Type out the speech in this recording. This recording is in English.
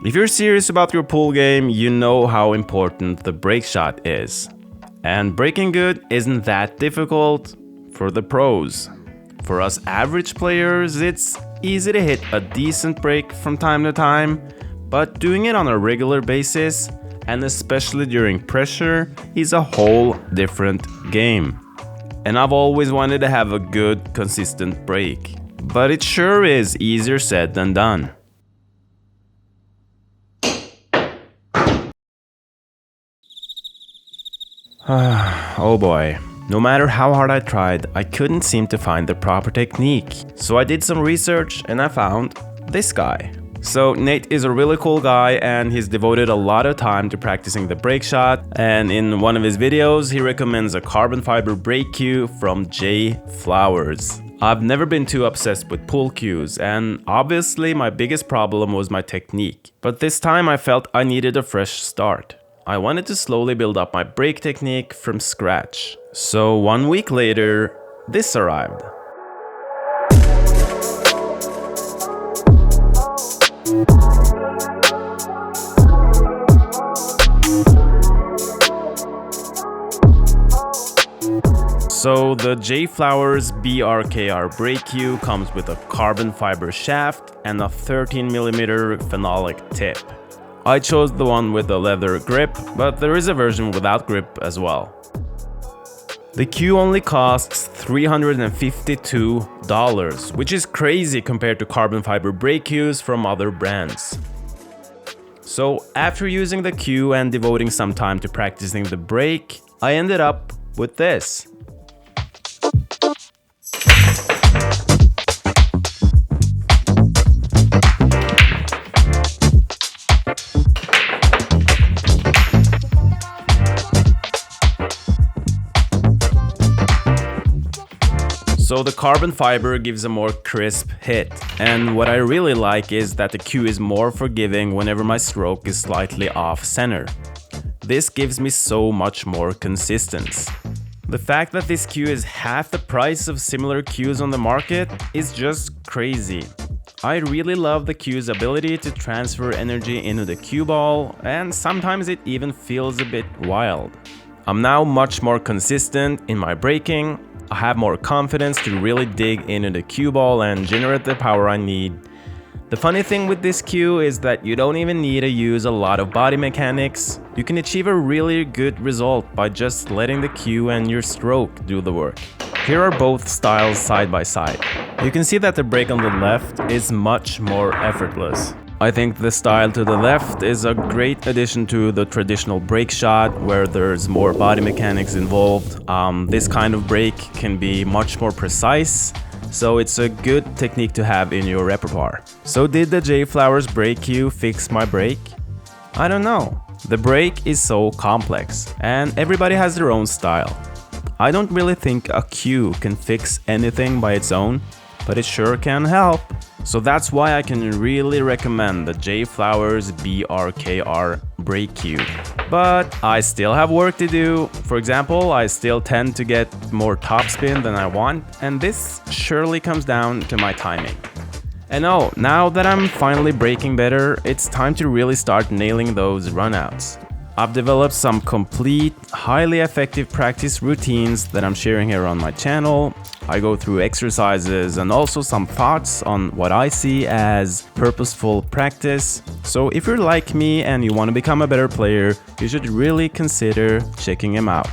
If you're serious about your pool game, you know how important the break shot is. And breaking good isn't that difficult for the pros. For us average players, it's easy to hit a decent break from time to time, but doing it on a regular basis, and especially during pressure, is a whole different game. And I've always wanted to have a good, consistent break, but it sure is easier said than done. Oh boy. No matter how hard I tried, I couldn't seem to find the proper technique. So I did some research and I found this guy. So Nate is a really cool guy and he's devoted a lot of time to practicing the break shot, and in one of his videos he recommends a carbon fiber break cue from JFlowers. I've never been too obsessed with pool cues, and obviously my biggest problem was my technique. But this time I felt I needed a fresh start. I wanted to slowly build up my break technique from scratch. So 1 week later, this arrived. So the JFlowers BRKR brake cue comes with a carbon fiber shaft and a 13mm phenolic tip. I chose the one with the leather grip, but there is a version without grip as well. The cue only costs $352, which is crazy compared to carbon fiber brake cues from other brands. So after using the cue and devoting some time to practicing the break, I ended up with this. So the carbon fiber gives a more crisp hit, and what I really like is that the cue is more forgiving whenever my stroke is slightly off center. This gives me so much more consistency. The fact that this cue is half the price of similar cues on the market is just crazy. I really love the cue's ability to transfer energy into the cue ball, and sometimes it even feels a bit wild. I'm now much more consistent in my breaking. I have more confidence to really dig into the cue ball and generate the power I need. The funny thing with this cue is that you don't even need to use a lot of body mechanics. You can achieve a really good result by just letting the cue and your stroke do the work. Here are both styles side by side. You can see that the break on the left is much more effortless. I think the style to the left is a great addition to the traditional break shot where there's more body mechanics involved. This kind of break can be much more precise, so it's a good technique to have in your repertoire. So did the JFlowers break cue fix my break? I don't know. The break is so complex and everybody has their own style. I don't really think a cue can fix anything by its own, but it sure can help. So that's why I can really recommend the JFlowers BRKR brake cue. But I still have work to do. For example, I still tend to get more topspin than I want, and this surely comes down to my timing. And oh, now that I'm finally breaking better, it's time to really start nailing those runouts. I've developed some complete, highly effective practice routines that I'm sharing here on my channel. I go through exercises and also some thoughts on what I see as purposeful practice. So if you're like me and you want to become a better player, you should really consider checking them out.